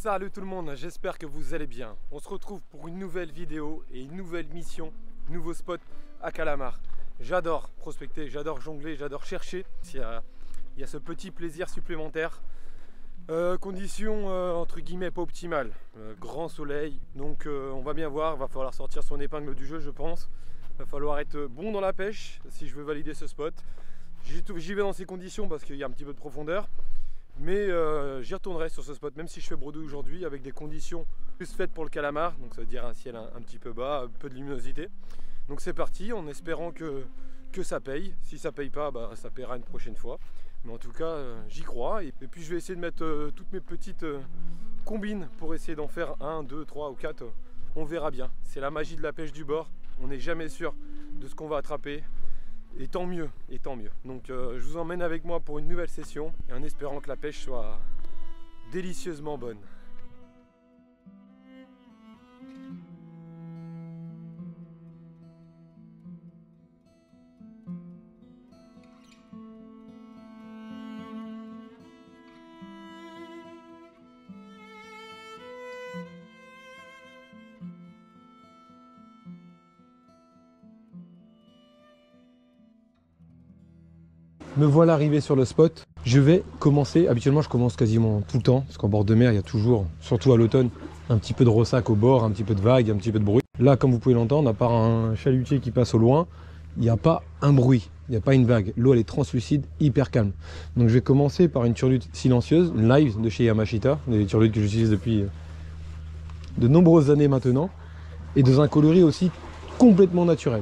Salut tout le monde, j'espère que vous allez bien. On se retrouve pour une nouvelle vidéo et une nouvelle mission, nouveau spot à Calamar. J'adore prospecter, j'adore jongler, j'adore chercher. Il y a ce petit plaisir supplémentaire. Conditions entre guillemets pas optimales. Grand soleil, donc on va bien voir, va falloir sortir son épingle du jeu je pense. Va falloir être bon dans la pêche si je veux valider ce spot. J'y vais dans ces conditions parce qu'il y a un petit peu de profondeur. Mais j'y retournerai sur ce spot, même si je fais bredouille aujourd'hui, avec des conditions plus faites pour le calamar. Donc ça veut dire un ciel un petit peu bas, un peu de luminosité. Donc c'est parti, en espérant que ça paye. Si ça paye pas, bah, ça paiera une prochaine fois. Mais en tout cas, j'y crois. Et puis je vais essayer de mettre toutes mes petites combines pour essayer d'en faire 1, 2, 3 ou 4. On verra bien. C'est la magie de la pêche du bord. On n'est jamais sûr de ce qu'on va attraper. Et tant mieux, et tant mieux. Donc je vous emmène avec moi pour une nouvelle session et en espérant que la pêche soit délicieusement bonne. Me voilà arrivé sur le spot. Je vais commencer, habituellement je commence quasiment tout le temps, parce qu'en bord de mer il y a toujours, surtout à l'automne, un petit peu de ressac au bord, un petit peu de vague, un petit peu de bruit. Là comme vous pouvez l'entendre, à part un chalutier qui passe au loin, il n'y a pas un bruit, il n'y a pas une vague. L'eau elle est translucide, hyper calme. Donc je vais commencer par une turlute silencieuse, une live de chez Yamashita, des turlutes que j'utilise depuis de nombreuses années maintenant, et dans un coloris aussi complètement naturel.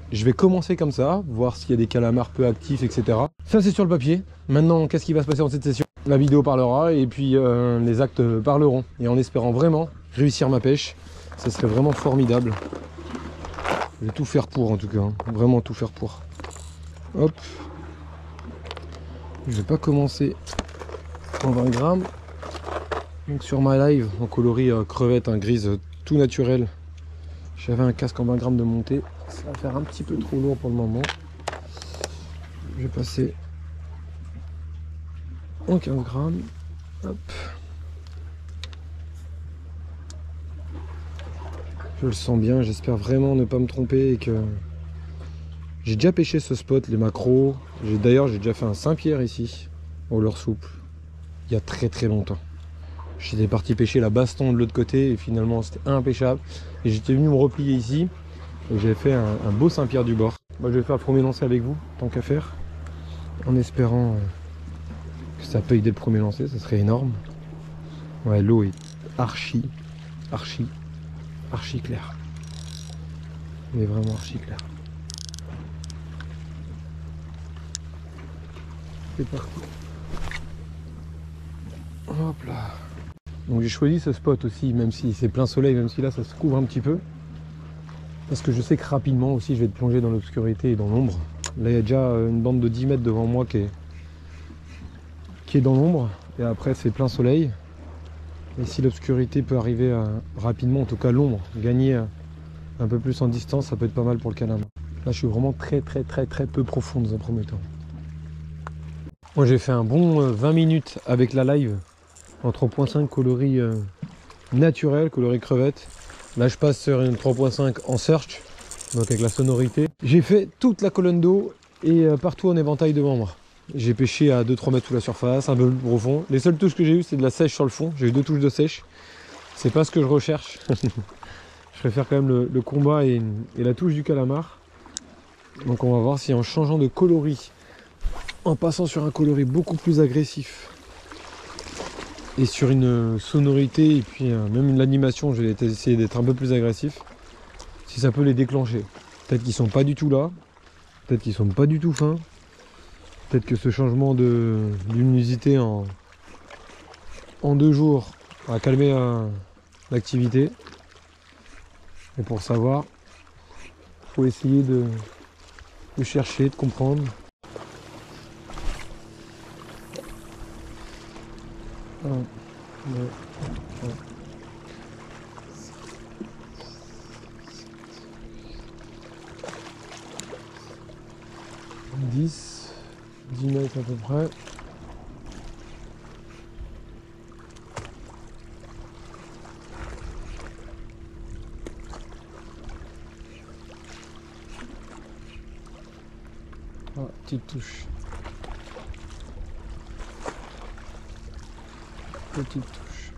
Je vais commencer comme ça, voir s'il y a des calamars peu actifs, etc. Ça c'est sur le papier. Maintenant, qu'est-ce qui va se passer dans cette session? La vidéo parlera et puis les actes parleront. Et en espérant vraiment réussir ma pêche, ça serait vraiment formidable. Je vais tout faire pour en tout cas, hein. Vraiment tout faire pour. Hop. Je vais pas commencer en 20 grammes. Donc sur ma live, en coloris crevette, grise tout naturel. J'avais un casque en 20 grammes de montée. Ça va faire un petit peu trop lourd pour le moment. Je vais passer en 15 grammes. Hop. Je le sens bien, j'espère vraiment ne pas me tromper et que... J'ai déjà pêché ce spot, les macros. D'ailleurs, j'ai déjà fait un Saint-Pierre ici, au leurre souple, il y a très très longtemps. J'étais parti pêcher la baston de l'autre côté et finalement c'était impêchable. Et j'étais venu me replier ici et j'ai fait un beau Saint-Pierre du bord. Moi, je vais faire le premier lancer avec vous, tant qu'à faire, en espérant que ça paye dès le premier lancer, ça serait énorme. Ouais, l'eau est archi claire. Elle est vraiment archi claire. C'est parti. Hop là. Donc j'ai choisi ce spot aussi, même si c'est plein soleil, même si là ça se couvre un petit peu. Parce que je sais que rapidement aussi je vais être plongé dans l'obscurité et dans l'ombre. Là il y a déjà une bande de 10 mètres devant moi qui est dans l'ombre. Et après c'est plein soleil. Et si l'obscurité peut arriver rapidement, en tout cas l'ombre, gagner un peu plus en distance, ça peut être pas mal pour le calamar. Là je suis vraiment très peu profond dans un premier temps. Moi j'ai fait un bon 20 minutes avec la live en 3.5 coloris naturel, coloris crevette. Là je passe sur une 3.5 en search, donc avec la sonorité. J'ai fait toute la colonne d'eau et partout en éventail devant moi. J'ai pêché à 2-3 mètres sous la surface, un peu plus profond. Les seules touches que j'ai eues c'est de la sèche sur le fond. J'ai eu 2 touches de sèche. C'est pas ce que je recherche. Je préfère quand même le combat et la touche du calamar. Donc on va voir si en changeant de coloris, en passant sur un coloris beaucoup plus agressif et sur une sonorité et puis même l'animation, je vais essayer d'être un peu plus agressif, si ça peut les déclencher. Peut-être qu'ils sont pas du tout là, peut-être qu'ils sont pas du tout fins, peut-être que ce changement de luminosité en 2 jours va calmer l'activité. Et pour savoir, il faut essayer de chercher, de comprendre. Un, 2, 3, 10 mètres à peu près. Ah, petite touche. Petite touche.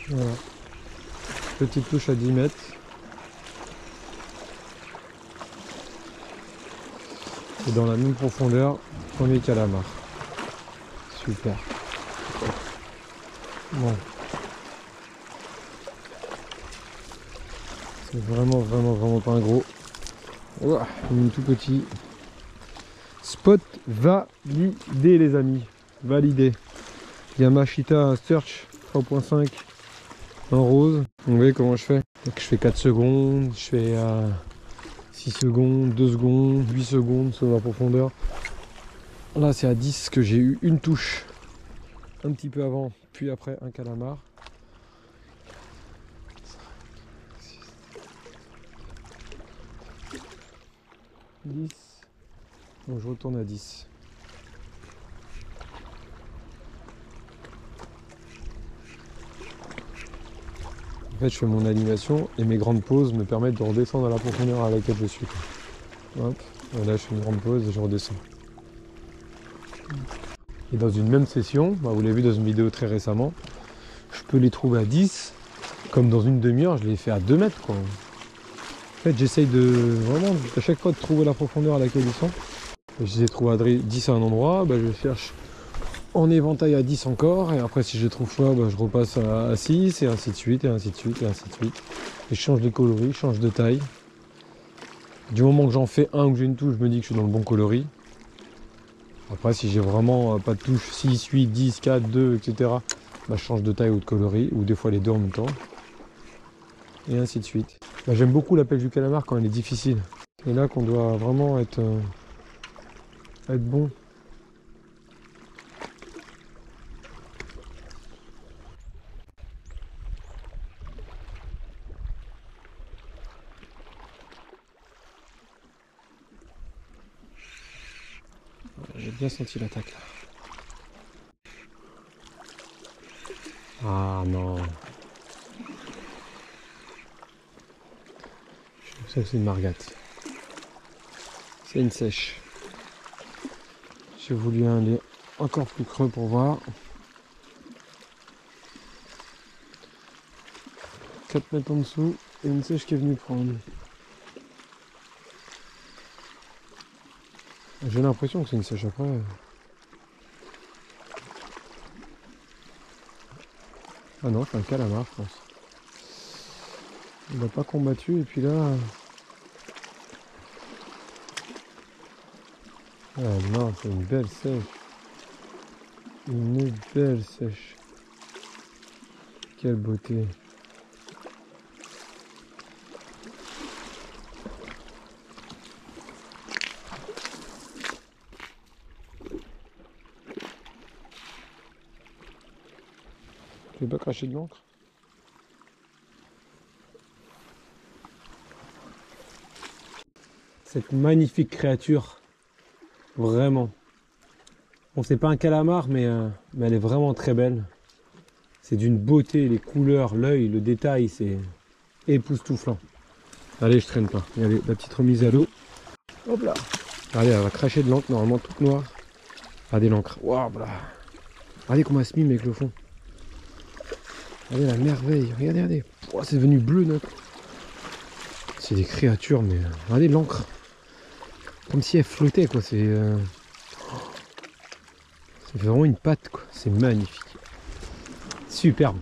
Voilà. Petite touche à 10 mètres. Et dans la même profondeur, premier calamar. Super. Bon. C'est vraiment pas un gros. Ouah, il est tout petit. Spot validé les amis. Validé. Yamashita Search 3.5 en rose. Vous voyez comment je fais? Donc je fais 4 secondes, je fais 6 secondes, 2 secondes, 8 secondes sur la profondeur. Là c'est à 10 que j'ai eu une touche. Un petit peu avant, puis après un calamar. 10. Donc je retourne à 10. En fait je fais mon animation et mes grandes pauses me permettent de redescendre à la profondeur à laquelle je suis. Hop, et là je fais une grande pause et je redescends. Et dans une même session, bah vous l'avez vu dans une vidéo très récemment, je peux les trouver à 10, comme dans une demi-heure je les fais à 2 mètres quoi. En fait j'essaye de vraiment à chaque fois de trouver la profondeur à laquelle ils sont. Et je les trouve à 10 à un endroit, bah je cherche en éventail à 10 encore, et après si je trouve pas, bah, je repasse à 6, et ainsi de suite, et ainsi de suite, et ainsi de suite. Et je change de coloris, je change de taille. Du moment que j'en fais un ou que j'ai une touche, je me dis que je suis dans le bon coloris. Après si j'ai vraiment pas de touche 6, 8, 10, 4, 2, etc. Bah, je change de taille ou de coloris, ou des fois les deux en même temps. Et ainsi de suite. Bah, j'aime beaucoup la pêche du calamar quand elle est difficile. C'est là qu'on doit vraiment être bon. J'ai bien senti l'attaque là. Ah non. Je sais que c'est une margate. C'est une sèche. J'ai voulu aller encore plus creux pour voir. 4 mètres en dessous et une sèche qui est venue prendre. J'ai l'impression que c'est une sèche après. Ah non, c'est un calamar je pense. Il n'a pas combattu et puis là... Ah non, c'est une belle sèche. Une belle sèche. Quelle beauté. Tu veux pas cracher de l'encre? Cette magnifique créature. Vraiment. Bon, c'est pas un calamar, mais elle est vraiment très belle. C'est d'une beauté, les couleurs, l'œil, le détail, c'est époustouflant. Allez, je traîne pas. Allez, la petite remise à l'eau. Hop là. Allez, elle va cracher de l'encre, normalement toute noire. Regardez l'encre. Waouh là. Regardez comment elle se mime avec le fond. Regardez la merveille. Regardez, regardez. Oh, c'est devenu bleu, notre. C'est des créatures, mais regardez l'encre. Comme si elle flottait, quoi. C'est vraiment une patte, quoi. C'est magnifique. Superbe.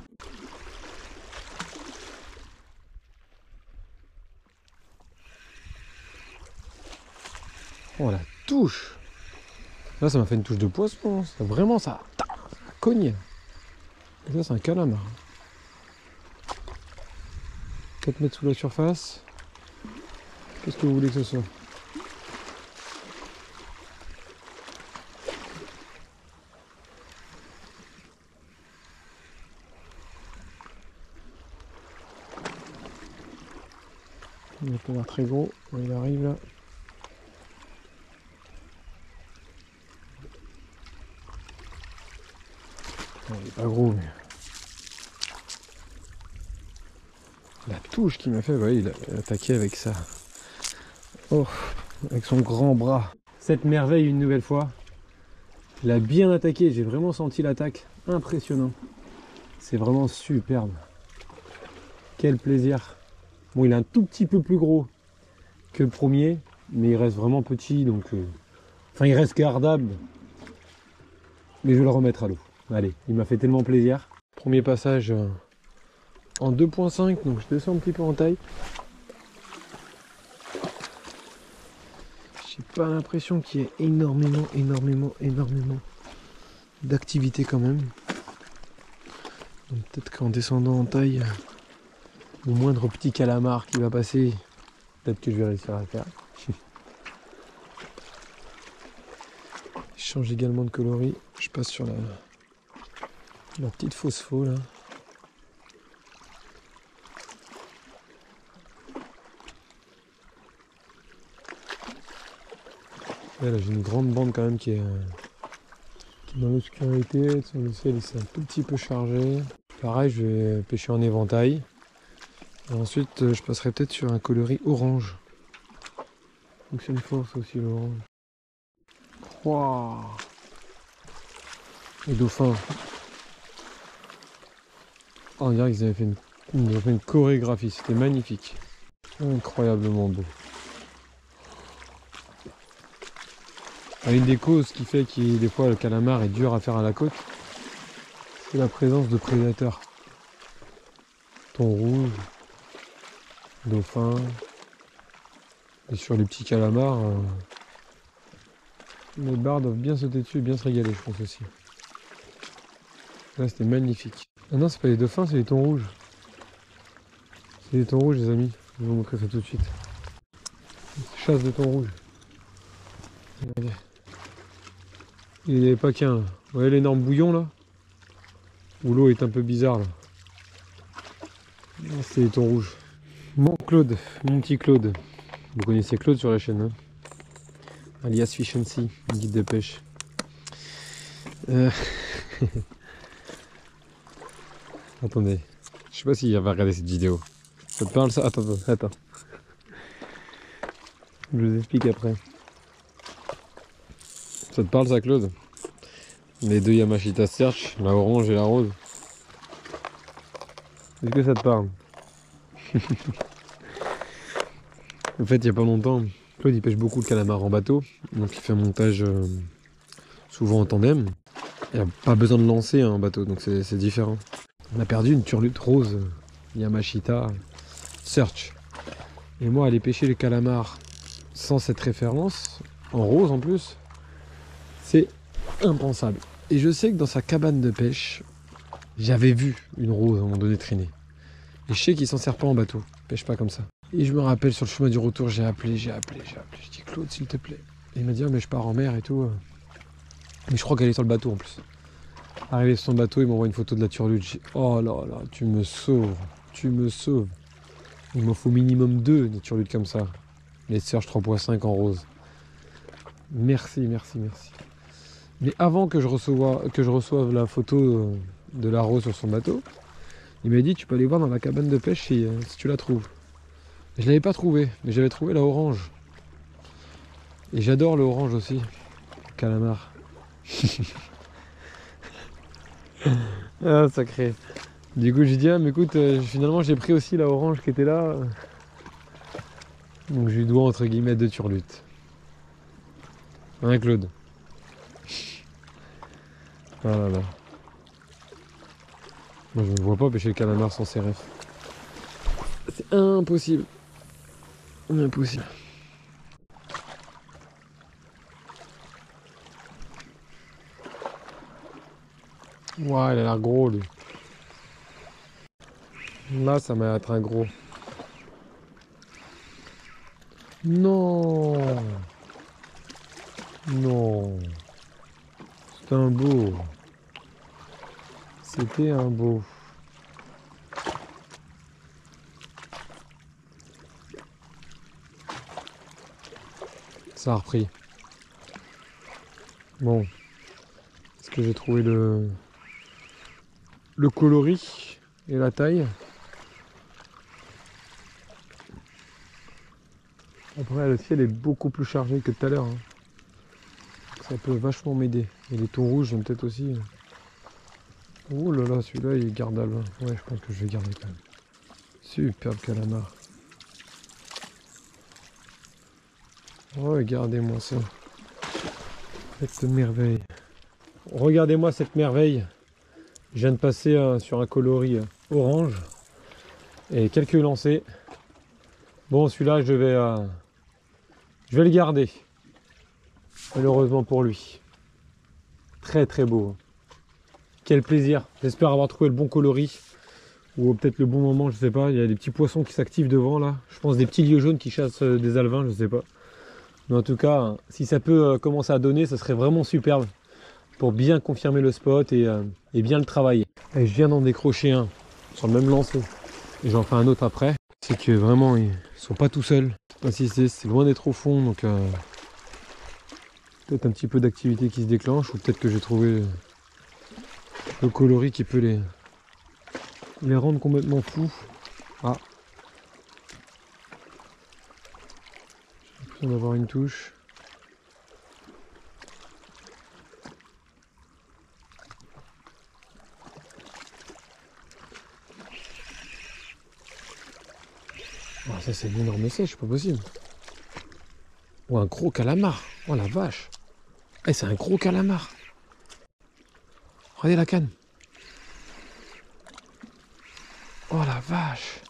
Oh la touche. Là ça m'a fait une touche de poisson. Ça, vraiment ça cogne. Et ça c'est un calamar. 4 mètres sous la surface. Qu'est-ce que vous voulez que ce soit? Il n'a pas l'air très gros. Il arrive là. Il est pas gros, mais... La touche qu'il m'a fait, ouais, il a attaqué avec ça. Oh, avec son grand bras. Cette merveille une nouvelle fois. Il a bien attaqué, j'ai vraiment senti l'attaque. Impressionnant. C'est vraiment superbe. Quel plaisir. Bon, il est un tout petit peu plus gros que le premier, mais il reste vraiment petit, donc... Enfin, il reste gardable. Mais je vais le remettre à l'eau. Allez, il m'a fait tellement plaisir. Premier passage en 2.5, donc je descends un petit peu en taille. J'ai pas l'impression qu'il y ait énormément d'activité quand même. Donc peut-être qu'en descendant en taille, le moindre petit calamar qui va passer, peut-être que je vais réussir à le faire. Je change également de coloris. Je passe sur la petite phospho là. Là j'ai une grande bande quand même qui est dans l'obscurité. Sur le ciel il s'est un tout petit peu chargé. Pareil, je vais pêcher en éventail. Et ensuite je passerai peut-être sur un coloris orange. Donc c'est une force aussi l'orange. Wow. Les dauphins. Oh, on dirait qu'ils avaient fait une chorégraphie, c'était magnifique. Incroyablement beau. Une des causes qui fait que des fois le calamar est dur à faire à la côte, c'est la présence de prédateurs. Thon rouge, dauphin, et sur les petits calamars, les barres doivent bien sauter dessus et bien se régaler, je pense aussi. Là c'était magnifique. Ah non, c'est pas les dauphins, c'est les thons rouges. C'est les thons rouges les amis, je vais vous montrer ça tout de suite. Chasse de thon rouge. Regardez. Il n'y avait pas qu'un. Vous voyez l'énorme bouillon là? Où l'eau est un peu bizarre là. C'est les thons rouges. Mon Claude, mon petit Claude. Vous connaissez Claude sur la chaîne, hein, alias Fish and Sea, guide de pêche. Attendez, je sais pas s'il va regarder cette vidéo. Ça te parle ça? Attends. Je vous explique après. Ça te parle ça, Claude? Les deux Yamashita Search, la orange et la rose. Est-ce que ça te parle? En fait, il n'y a pas longtemps, Claude il pêche beaucoup le calamar en bateau, donc il fait un montage souvent en tandem. Il n'y a pas besoin de lancer un bateau, donc c'est différent. On a perdu une turlute rose Yamashita Search. Et moi, aller pêcher le calamar sans cette référence, en rose en plus, c'est impensable. Et je sais que dans sa cabane de pêche, j'avais vu une rose à un moment donné traîner. Et je sais qu'il s'en sert pas en bateau, il pêche pas comme ça. Et je me rappelle sur le chemin du retour, j'ai appelé. Je dis Claude, s'il te plaît. Et il m'a dit, ah, mais je pars en mer et tout. Mais je crois qu'elle est sur le bateau en plus. Arrivé sur son bateau, il m'envoie une photo de la turlute. J'ai dit, oh là là, tu me sauves. Il m'en faut minimum 2 des turlutes comme ça. Les Search 3.5 en rose. Merci. Mais avant que je reçoive la photo de la rose sur son bateau, il m'a dit, tu peux aller voir dans la cabane de pêche si tu la trouves. Je l'avais pas trouvé, mais j'avais trouvé la orange. Et j'adore le orange aussi. Calamar. Ah, sacré. Du coup, j'ai dit, ah, mais écoute, finalement, j'ai pris aussi la orange qui était là. Donc, je lui dois, entre guillemets, 2 turlutes. Hein, Claude? Ah là là. Moi, je ne vois pas pêcher le calamar sans CRF. C'est impossible. Impossible. Ouah, il a l'air gros, lui. Là, ça m'a l'air un gros. Non. C'est un beau. C'était un beau. Ça a repris. Bon. Est-ce que j'ai trouvé le le coloris et la taille. Après le ciel est beaucoup plus chargé que tout à l'heure. Hein. Ça peut vachement m'aider. Et les thons rouges peut-être aussi. Oh là là, celui-là il est gardable. Ouais, je pense que je vais garder quand même. Superbe calamar. Regardez-moi ça. Cette merveille. Regardez-moi cette merveille. Je viens de passer sur un coloris orange. Et quelques lancers. Bon, celui-là, je vais le garder. Malheureusement pour lui. Très très beau. Quel plaisir. J'espère avoir trouvé le bon coloris. Ou peut-être le bon moment, je sais pas. Il y a des petits poissons qui s'activent devant là. Je pense des petits lieux jaunes qui chassent des alevins, je sais pas. Mais en tout cas, si ça peut commencer à donner, ça serait vraiment superbe. Pour bien confirmer le spot et bien le travailler. Et je viens d'en décrocher un sur le même lancer. Et j'en fais un autre après. C'est que vraiment, ils sont pas tout seuls. Je sais pas si c'est loin d'être au fond, donc peut-être un petit peu d'activité qui se déclenche, ou peut-être que j'ai trouvé le coloris qui peut les rendre complètement fous. Ah, j'ai l'impression d'avoir une touche. Ah, ça c'est une énorme sèche, pas possible. Ou un gros calamar. Oh la vache. Eh, c'est un gros calamar. Regardez la canne. Oh la vache.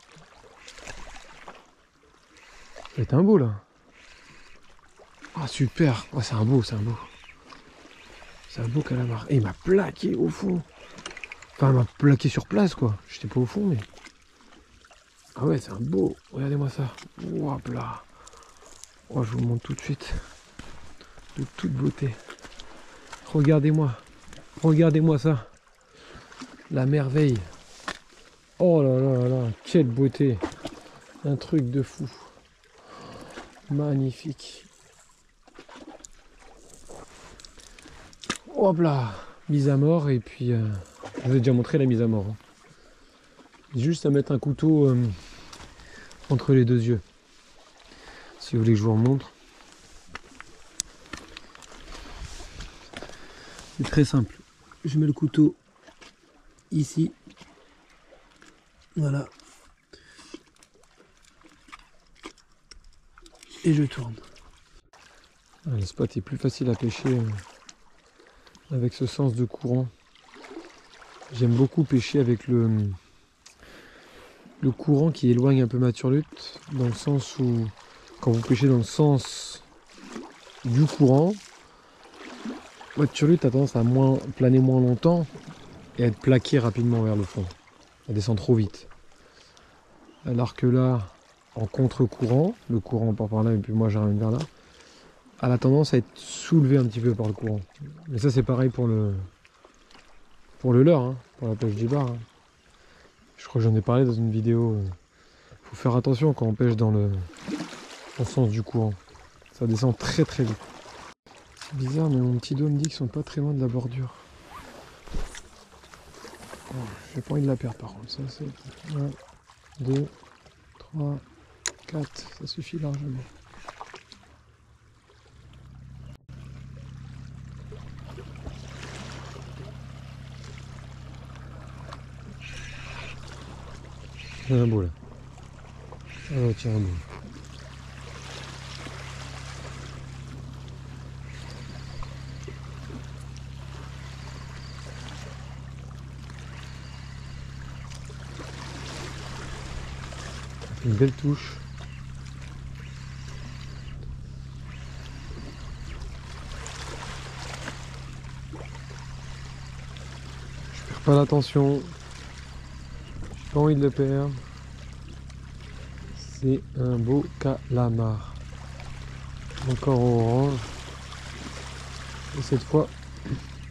C'est un beau là. Ah super. Oh, c'est un beau, c'est un beau. C'est un beau calamar. Et il m'a plaqué au fond. Enfin, il m'a plaqué sur place quoi. J'étais pas au fond mais... Ah ouais, c'est un beau. Regardez-moi ça. Hop là. Oh, je vous le montre tout de suite. De toute beauté. Regardez-moi. Regardez-moi ça. La merveille. Oh là là là. Quelle beauté. Un truc de fou. Magnifique. Hop là. Mise à mort. Et puis, je vous ai déjà montré la mise à mort. Hein. Juste à mettre un couteau entre les deux yeux. Si vous voulez que je vous remontre. C'est très simple. Je mets le couteau ici. Voilà. Et je tourne. Ah, le spot est plus facile à pêcher avec ce sens de courant. J'aime beaucoup pêcher avec le courant qui éloigne un peu ma turlute, dans le sens où quand vous pêchez dans le sens du courant, votre turlute a tendance à planer moins longtemps et à être plaquée rapidement vers le fond. Elle descend trop vite. Alors que là, en contre-courant, le courant part par là et puis moi j'arrive vers là, elle a tendance à être soulevée un petit peu par le courant. Mais ça c'est pareil pour le leurre, hein, pour la pêche du bar. Hein. Je crois que j'en ai parlé dans une vidéo. Faut faire attention quand on pêche dans le sens du courant. Ça descend très très vite. C'est bizarre mais mon petit doigt me dit qu'ils sont pas très loin de la bordure. Oh, j'ai pas envie de la perdre par contre. Ça c'est 1, 2, 3, 4. Ça suffit largement. Il y a un beau là. Ah ouais, tiens un beau. Une belle touche. Je perds pas l'attention. J'ai pas envie de le perdre. C'est un beau calamar. Encore orange. Et cette fois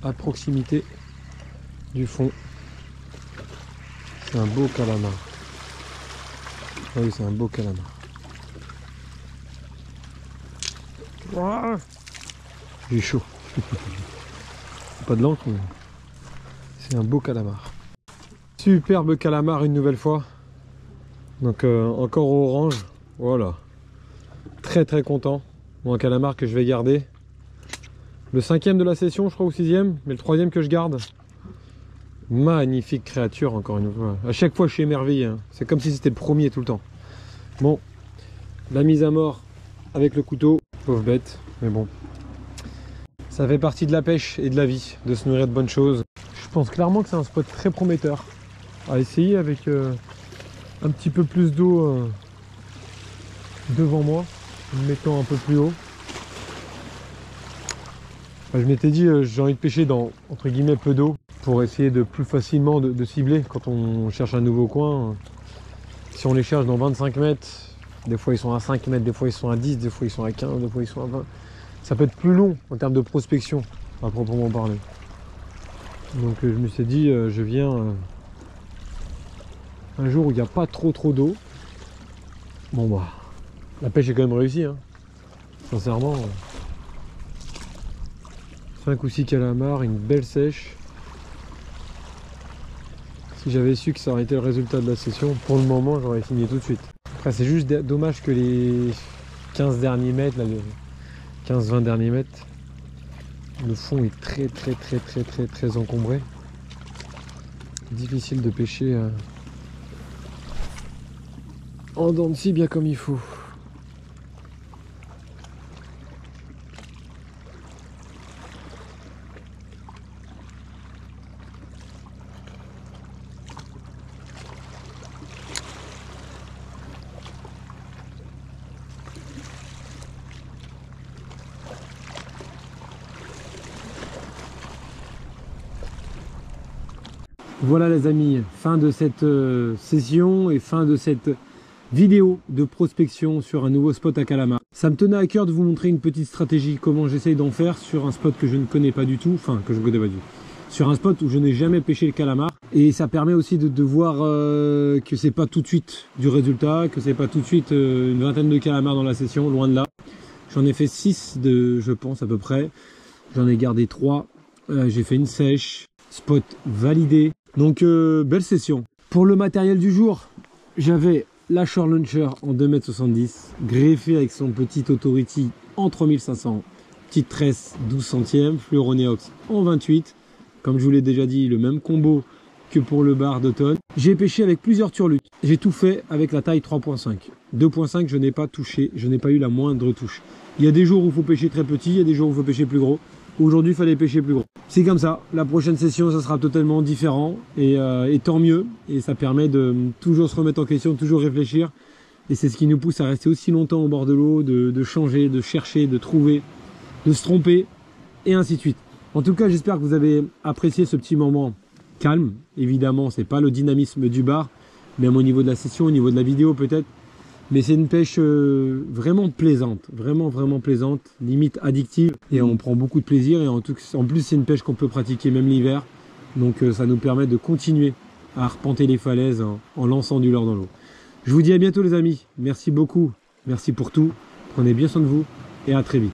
à proximité du fond. C'est un beau calamar. Ah oui, c'est un beau calamar. Ouah, j'ai chaud. Pas de l'encre, mais c'est un beau calamar. Superbe calamar une nouvelle fois. Donc encore orange. Voilà. Très très content. Bon, un calamar que je vais garder. Le 5e de la session, je crois, ou 6e, mais le 3e que je garde. Magnifique créature, encore une fois. À chaque fois, je suis émerveillé. Hein. C'est comme si c'était le premier tout le temps. Bon, la mise à mort avec le couteau. Pauvre bête, mais bon. Ça fait partie de la pêche et de la vie, de se nourrir de bonnes choses. Je pense clairement que c'est un spot très prometteur à essayer avec un petit peu plus d'eau devant moi, en me mettant un peu plus haut. Je m'étais dit, j'ai envie de pêcher dans, entre guillemets, peu d'eau pour essayer de plus facilement de cibler quand on cherche un nouveau coin. Si on les cherche dans 25 mètres, des fois ils sont à 5 mètres, des fois ils sont à 10, des fois ils sont à 15, des fois ils sont à 20. Ça peut être plus long en termes de prospection, à proprement parler. Donc je me suis dit, je viens un jour où il n'y a pas trop d'eau. Bon bah, la pêche est quand même réussie, hein. Sincèrement. 5 ou 6 calamars, une belle sèche. Si j'avais su que ça aurait été le résultat de la session, pour le moment j'aurais fini tout de suite. Après c'est juste dommage que les 15 derniers mètres, là, les 15-20 derniers mètres, le fond est très encombré. Difficile de pêcher en dents de scie bien comme il faut. Voilà les amis, fin de cette session et fin de cette vidéo de prospection sur un nouveau spot à calamar. Ça me tenait à cœur de vous montrer une petite stratégie, comment j'essaye d'en faire sur un spot que je ne connais pas du tout, enfin que je ne connais pas du tout, sur un spot où je n'ai jamais pêché le calamar. Et ça permet aussi de voir que c'est pas tout de suite du résultat, que c'est pas tout de suite une vingtaine de calamars dans la session, loin de là. J'en ai fait 6 je pense à peu près, j'en ai gardé 3, j'ai fait une sèche, spot validé. Donc belle session. Pour le matériel du jour, j'avais la Shore Launcher en 2,70 m, greffé avec son petit Authority en 3500, petite tresse 12 centièmes, Fluoroneox en 28. Comme je vous l'ai déjà dit, le même combo que pour le bar d'automne. J'ai pêché avec plusieurs turlutes. J'ai tout fait avec la taille 3.5. 2.5, je n'ai pas touché, je n'ai pas eu la moindre touche. Il y a des jours où il faut pêcher très petit, il y a des jours où il faut pêcher plus gros. Aujourd'hui, il fallait pêcher plus gros. C'est comme ça. La prochaine session, ça sera totalement différent. Et tant mieux. Et ça permet de toujours se remettre en question, de toujours réfléchir. Et c'est ce qui nous pousse à rester aussi longtemps au bord de l'eau, de changer, de chercher, de trouver, de se tromper, et ainsi de suite. En tout cas, j'espère que vous avez apprécié ce petit moment calme. Évidemment, c'est pas le dynamisme du bar, même au niveau de la session, au niveau de la vidéo peut-être. Mais c'est une pêche vraiment plaisante, vraiment plaisante, limite addictive. Et on prend beaucoup de plaisir. Et en plus, c'est une pêche qu'on peut pratiquer même l'hiver. Donc ça nous permet de continuer à arpenter les falaises en lançant du leurre dans l'eau. Je vous dis à bientôt les amis. Merci beaucoup. Merci pour tout. Prenez bien soin de vous et à très vite.